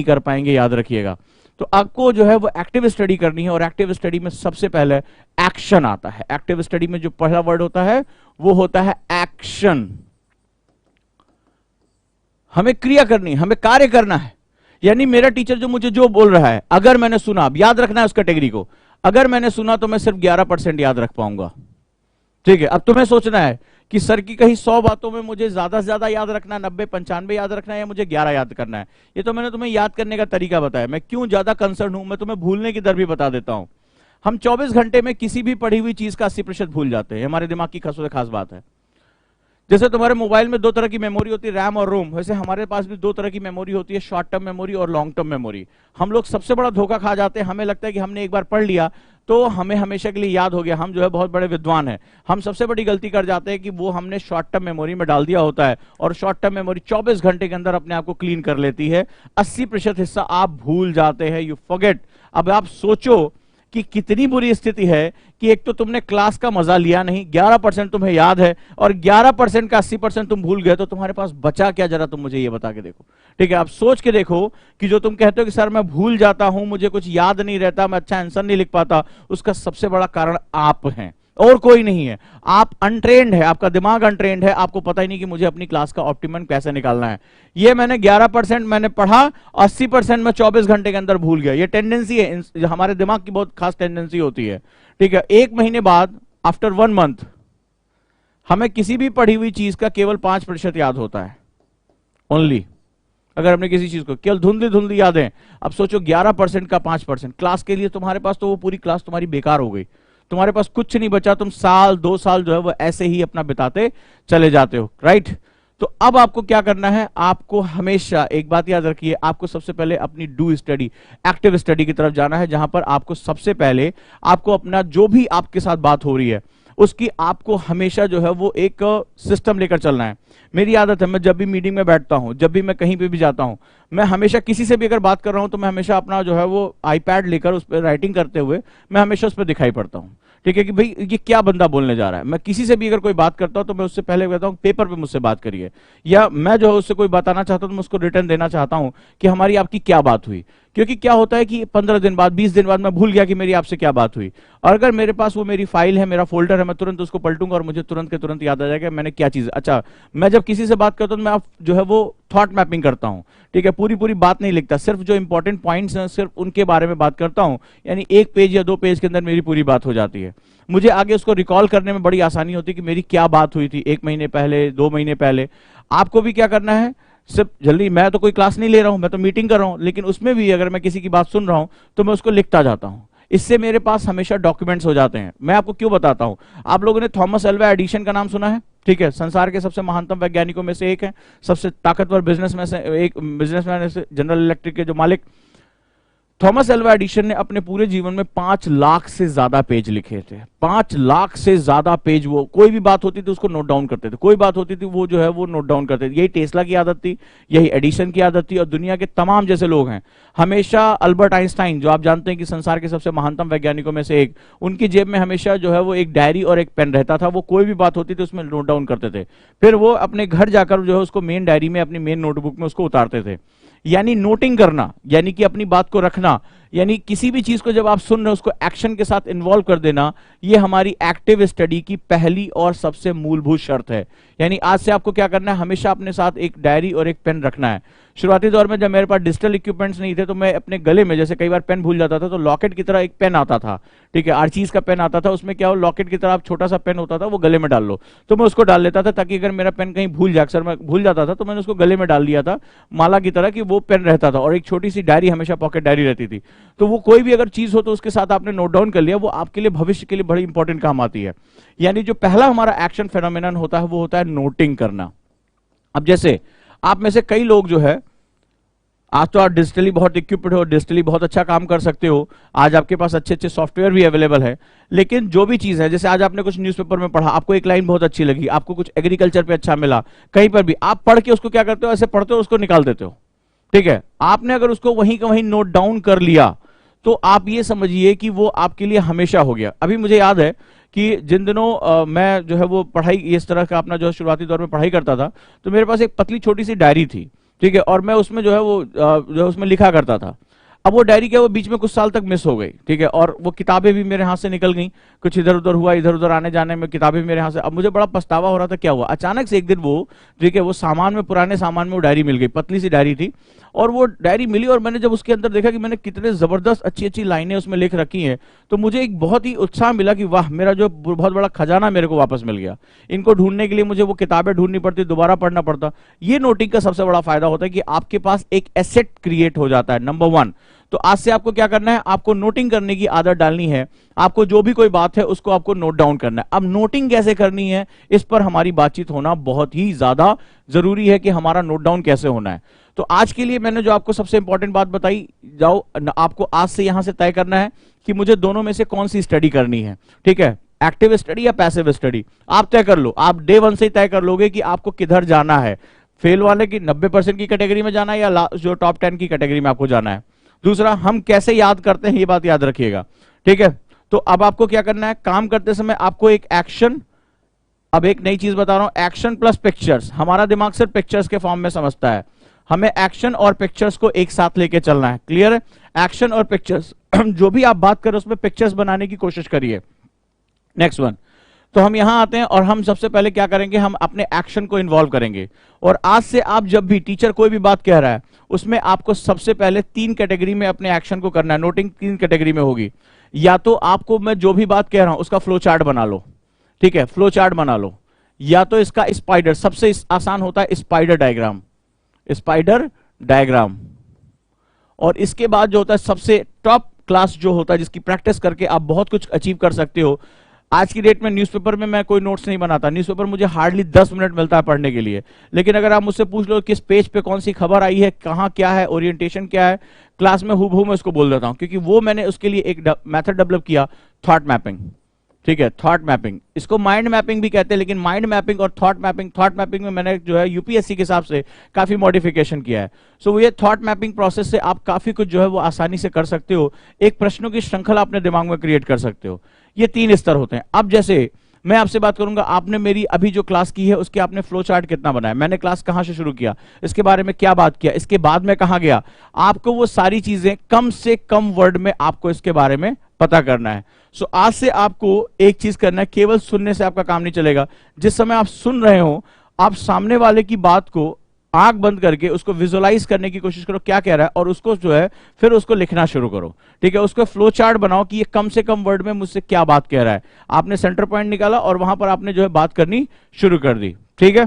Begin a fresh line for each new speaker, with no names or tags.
नहीं कर पाएंगे, याद रखिएगा। तो आपको जो है वो एक्टिव स्टडी करनी है, और एक्टिव स्टडी में सबसे पहले एक्शन आता है। एक्टिव स्टडी में जो पहला वर्ड होता है वो होता है एक्शन। हमें क्रिया करनी है, हमें कार्य करना है। यानी मेरा टीचर जो मुझे जो बोल रहा है, अगर मैंने सुना, अब याद रखना है उस कैटेगरी को, अगर मैंने सुना तो मैं सिर्फ 11% याद रख पाऊंगा। ठीक है, अब तुम्हें सोचना है कि सर की कहीं 100 बातों में मुझे ज्यादा से ज्यादा याद रखना है, 90-95 याद रखना है, या मुझे 11 याद करना है। ये तो मैंने तुम्हें याद करने का तरीका बताया। मैं क्यों ज्यादा कंसर्न हूं, मैं तुम्हें भूलने की दर भी बता देता हूं। हम 24 घंटे में किसी भी पढ़ी हुई चीज का 80% भूल जाते हैं। हमारे दिमाग की खास बात है। जैसे तुम्हारे मोबाइल में 2 तरह की मेमोरी होती है, रैम और रोम, वैसे हमारे पास भी 2 तरह की मेमोरी होती है, शॉर्ट टर्म मेमोरी और लॉन्ग टर्म मेमोरी। हम लोग सबसे बड़ा धोखा खा जाते हैं, हमें लगता है कि हमने एक बार पढ़ लिया तो हमें हमेशा के लिए याद हो गया, हम जो है बहुत बड़े विद्वान हैं। हम सबसे बड़ी गलती कर जाते हैं कि वो हमने शॉर्ट टर्म मेमोरी में डाल दिया होता है, और शॉर्ट टर्म मेमोरी 24 घंटे के अंदर अपने आप को क्लीन कर लेती है। 80% हिस्सा आप भूल जाते हैं, यू फॉरगेट। अब आप सोचो कि कितनी बुरी स्थिति है कि एक तो तुमने क्लास का मजा लिया नहीं, 11% तुम्हें याद है, और 11% का 80% तुम भूल गए, तो तुम्हारे पास बचा क्या, जरा तुम मुझे ये बता के देखो। ठीक है, आप सोच के देखो कि जो तुम कहते हो कि सर मैं भूल जाता हूं, मुझे कुछ याद नहीं रहता, मैं अच्छा आंसर नहीं लिख पाता, उसका सबसे बड़ा कारण आप हैं और कोई नहीं है। आप अनट्रेंड है, आपका दिमाग अनट्रेंड है, आपको पता ही नहीं कि मुझे अपनी क्लास का ऑप्टिमम कैसे निकालना है। ये मैंने 11% मैंने पढ़ा, 80% मैं 24 घंटे के अंदर भूल गया। ये टेंडेंसी है, हमारे दिमाग की बहुत खास टेंडेंसी होती है। ठीक है, 1 महीने बाद, आफ्टर 1 मंथ, हमें किसी भी पढ़ी हुई चीज का केवल 5% याद होता है ओनली। अगर हमने किसी चीज को केवल धुंधली याद है। अब सोचो 11% का 5%, क्लास के लिए तुम्हारे पास तो वो पूरी क्लास तुम्हारी बेकार हो गई, तुम्हारे पास कुछ नहीं बचा, तुम साल 2 साल जो है वो ऐसे ही अपना बिताते चले जाते हो, राइट। तो अब आपको क्या करना है, आपको हमेशा एक बात याद रखिए, आपको सबसे पहले अपनी डू स्टडी, एक्टिव स्टडी की तरफ जाना है, जहां पर आपको सबसे पहले आपको अपना जो भी आपके साथ बात हो रही है उसकी आपको हमेशा जो है वो एक सिस्टम लेकर चलना है। मेरी आदत है, मैं जब भी मीटिंग में बैठता हूं, जब भी मैं कहीं पे भी जाता हूं, मैं हमेशा किसी से भी अगर बात कर रहा हूं तो मैं हमेशा अपना जो है वो आईपैड लेकर उस पर राइटिंग करते हुए मैं हमेशा उस पर दिखाई पड़ता हूं। ठीक है, कि भाई ये क्या बंदा बोलने जा रहा है। मैं किसी से भी अगर कोई बात करता हूं तो मैं उससे पहले कहता हूं पेपर पे मुझसे बात करिए, या मैं जो है उससे कोई बताना चाहता हूं तो मैं उसको रिटर्न देना चाहता हूं कि हमारी आपकी क्या बात हुई। क्योंकि क्या होता है कि 15 दिन बाद, 20 दिन बाद मैं भूल गया कि मेरी आपसे क्या बात हुई, और अगर मेरे पास वो मेरी फाइल है, मेरा फोल्डर है, मैं तुरंत उसको पलटूंगा और मुझे तुरंत के तुरंत याद आ जाएगा मैंने क्या चीज। अच्छा, मैं जब किसी से बात करता हूं तो मैं जो है वो थॉट मैपिंग करता हूं। ठीक है, पूरी बात नहीं लिखता, सिर्फ जो इंपॉर्टेंट पॉइंट्स हैं सिर्फ उनके बारे में बात करता हूं, यानी 1 पेज या 2 पेज के अंदर मेरी पूरी बात हो जाती है। मुझे आगे उसको रिकॉल करने में बड़ी आसानी होती है कि मेरी क्या बात हुई थी 1 महीने पहले, 2 महीने पहले। आपको भी क्या करना है, सिर्फ जल्दी, मैं तो कोई क्लास नहीं ले रहा हूं, मैं तो मीटिंग कर रहा हूं, लेकिन उसमें भी अगर मैं किसी की बात सुन रहा हूं तो मैं उसको लिखता जाता हूं। इससे मेरे पास हमेशा डॉक्यूमेंट्स हो जाते हैं। मैं आपको क्यों बताता हूं, आप लोगों ने थॉमस अल्वा एडिसन का नाम सुना है? ठीक है, संसार के सबसे महानतम वैज्ञानिकों में से एक है, सबसे ताकतवर बिजनेसमैन से एक, बिजनेसमैन से, जनरल इलेक्ट्रिक के जो मालिक थॉमस अल्वा एडिसन ने अपने पूरे जीवन में 5 लाख से ज्यादा पेज लिखे थे। 5 लाख से ज्यादा पेज, वो कोई भी बात होती थी उसको नोट डाउन करते थे, कोई बात होती थी वो जो है वो नोट डाउन करते थे। यही टेस्ला की आदत थी, यही एडिसन की आदत थी, और दुनिया के तमाम जैसे लोग हैं हमेशा, अल्बर्ट आइंस्टाइन जो आप जानते हैं कि संसार के सबसे महानतम वैज्ञानिकों में से एक, उनकी जेब में हमेशा जो है वो एक डायरी और एक पेन रहता था। वो कोई भी बात होती थी उसमें नोट डाउन करते थे, फिर वो अपने घर जाकर जो है उसको मेन डायरी में, अपनी मेन नोटबुक में उसको उतारते थे। यानी नोटिंग करना, यानी कि अपनी बात को रखना, यानी किसी भी चीज को जब आप सुन रहे हो उसको एक्शन के साथ इन्वॉल्व कर देना, ये हमारी एक्टिव स्टडी की पहली और सबसे मूलभूत शर्त है। यानी आज से आपको क्या करना है, हमेशा अपने साथ एक डायरी और एक पेन रखना है। शुरुआती दौर में जब मेरे पास डिजिटल इक्विपमेंट्स नहीं थे तो मैं अपने गले में, जैसे कई बार पेन भूल जाता था तो लॉकेट की तरह एक पेन आता था, ठीक है, आर्चीज का पेन आता था, उसमें क्या हो, लॉकेट की तरह छोटा सा पेन होता था, वो गले में डाल लो, तो मैं उसको डाल लेता था ताकि अगर मेरा पेन कहीं भूल जाए, अक्सर मैं भूल जाता था, तो मैंने उसको गले में डाल लिया था माला की तरह, कि वो पेन रहता था। और एक छोटी सी डायरी, हमेशा पॉकेट डायरी रहती थी, तो वो कोई भी अगर चीज हो तो उसके साथ आपने नोट डाउन कर लिया, वो आपके लिए भविष्य के लिए बड़ी इंपॉर्टेंट काम आती है। यानी जो पहला हमारा एक्शन फेनोमेनन होता है वो होता है नोटिंग करना। अब जैसे आप में से कई लोग जो है, आज तो आप डिजिटली बहुत इक्विप्ड हो, डिजिटली बहुत अच्छा काम कर सकते हो, आज आपके पास अच्छे अच्छे सॉफ्टवेयर भी अवेलेबल है, लेकिन जो भी चीज है, जैसे आज आपने कुछ न्यूज़पेपर में पढ़ा, आपको एक लाइन बहुत अच्छी लगी, आपको कुछ एग्रीकल्चर पे अच्छा मिला, कहीं पर भी आप पढ़ के उसको क्या करते हो, ऐसे पढ़ते हो उसको निकाल देते हो। ठीक है, आपने अगर उसको वहीं का वहीं नोट डाउन कर लिया तो आप ये समझिए कि वो आपके लिए हमेशा हो गया। अभी मुझे याद है कि जिन दिनों मैं जो है वो पढ़ाई इस तरह का अपना जो शुरुआती दौर में पढ़ाई करता था, तो मेरे पास एक पतली छोटी सी डायरी थी, ठीक है, और मैं उसमें जो है वो जो है उसमें लिखा करता था। अब वो डायरी क्या, वो बीच में कुछ साल तक मिस हो गई, ठीक है, और वो किताबें भी मेरे हाथ से निकल गई, कुछ इधर उधर हुआ, इधर उधर आने जाने में किताबें मेरे हाथ से। अब मुझे बड़ा पछतावा हो रहा था, क्या हुआ, अचानक से एक दिन वो, ठीक है, वो सामान में, पुराने सामान में वो डायरी मिल गई, पतली सी डायरी थी, और वो डायरी मिली, और मैंने जब उसके अंदर देखा कि मैंने कितने जबरदस्त अच्छी अच्छी लाइनें उसमें लिख रखी हैं, तो मुझे एक बहुत ही उत्साह मिला कि वाह, मेरा जो बहुत बड़ा खजाना मेरे को वापस मिल गया। इनको ढूंढने के लिए मुझे वो किताबें ढूंढनी पड़ती, दोबारा पढ़ना पड़ता। ये नोटिंग का सबसे बड़ा फायदा होता है कि आपके पास एक एसेट क्रिएट हो जाता है, नंबर 1। तो आज से आपको क्या करना है, आपको नोटिंग करने की आदत डालनी है। आपको जो भी कोई बात है उसको आपको नोट डाउन करना है। अब नोटिंग कैसे करनी है, इस पर हमारी बातचीत होना बहुत ही ज्यादा जरूरी है कि हमारा नोट डाउन कैसे होना है। तो आज के लिए मैंने जो आपको सबसे इंपॉर्टेंट बात बताई, जाओ आपको आज से यहां से तय करना है कि मुझे दोनों में से कौन सी स्टडी करनी है, ठीक है, एक्टिव स्टडी या पैसिव स्टडी। आप तय कर लो, आप डे 1 से ही तय कर लोगे कि आपको किधर जाना है, फेल वाले की 90% की कैटेगरी में जाना है या जो टॉप 10 की कैटेगरी में आपको जाना है। दूसरा, हम कैसे याद करते हैं, ये बात याद रखिएगा, ठीक है। तो अब आपको क्या करना है, काम करते समय आपको एक एक्शन, अब एक नई चीज बता रहा हूं, एक्शन प्लस पिक्चर्स। हमारा दिमाग सिर्फ पिक्चर्स के फॉर्म में समझता है, हमें एक्शन और पिक्चर्स को एक साथ लेके चलना है, क्लियर है। एक्शन और पिक्चर्स जो भी आप बात करें उसमें पिक्चर्स बनाने की कोशिश करिए। नेक्स्ट वन, तो हम यहां आते हैं और हम सबसे पहले क्या करेंगे, हम अपने एक्शन को इन्वॉल्व करेंगे। और आज से आप जब भी टीचर कोई भी बात कह रहा है उसमें आपको सबसे पहले 3 कैटेगरी में अपने एक्शन को करना है। नोटिंग 3 कैटेगरी में होगी, या तो आपको मैं जो भी बात कह रहा हूं उसका फ्लो चार्ट बना लो, ठीक है, फ्लो चार्ट बना लो, या तो इसका स्पाइडर, सबसे आसान होता है स्पाइडर डायग्राम, स्पाइडर डायग्राम। और इसके बाद जो होता है सबसे टॉप क्लास जो होता है, जिसकी प्रैक्टिस करके आप बहुत कुछ अचीव कर सकते हो। आज की डेट में न्यूज़पेपर में मैं कोई नोट्स नहीं बनाता, न्यूज़पेपर मुझे हार्डली 10 मिनट मिलता है पढ़ने के लिए। लेकिन अगर आप मुझसे पूछ लो किस पेज पे कौन सी खबर आई है, कहाँ क्या है, ओरिएंटेशन क्या है, क्लास में हूबहू मैं उसको बोल देता हूँ, क्योंकि वो मैंने उसके लिए एक मेथड डेवलप किया, थॉट मैपिंग, ठीक है, थॉट मैपिंग। इसको माइंड मैपिंग भी कहते हैं, लेकिन माइंड मैपिंग और थॉट मैपिंग में मैंने जो है यूपीएससी के हिसाब से काफी मॉडिफिकेशन किया है। सो ये थॉट मैपिंग प्रोसेस से आप काफी कुछ जो है वो आसानी से कर सकते हो, एक प्रश्नों की श्रृंखला अपने दिमाग में क्रिएट कर सकते हो। ये 3 स्तर होते हैं। अब जैसे मैं आपसे बात करूंगा, आपने मेरी अभी जो क्लास की है उसके आपने फ्लो चार्ट कितना बनाया, मैंने क्लास कहां से शुरू किया, इसके बारे में क्या बात किया, इसके बाद में कहां गया, आपको वो सारी चीजें कम से कम वर्ड में आपको इसके बारे में पता करना है। सो आज से आपको एक चीज करना है, केवल सुनने से आपका काम नहीं चलेगा। जिस समय आप सुन रहे हो, आप सामने वाले की बात को आंख बंद करके उसको विजुअलाइज करने की कोशिश करो क्या कह रहा है, और उसको जो है फिर उसको लिखना शुरू करो, ठीक है। उसको फ्लो चार्ट बनाओ कि ये कम से कम वर्ड में मुझसे क्या बात कह रहा है। आपने सेंटर पॉइंट निकाला और वहां पर आपने जो है बात करनी शुरू कर दी, ठीक है।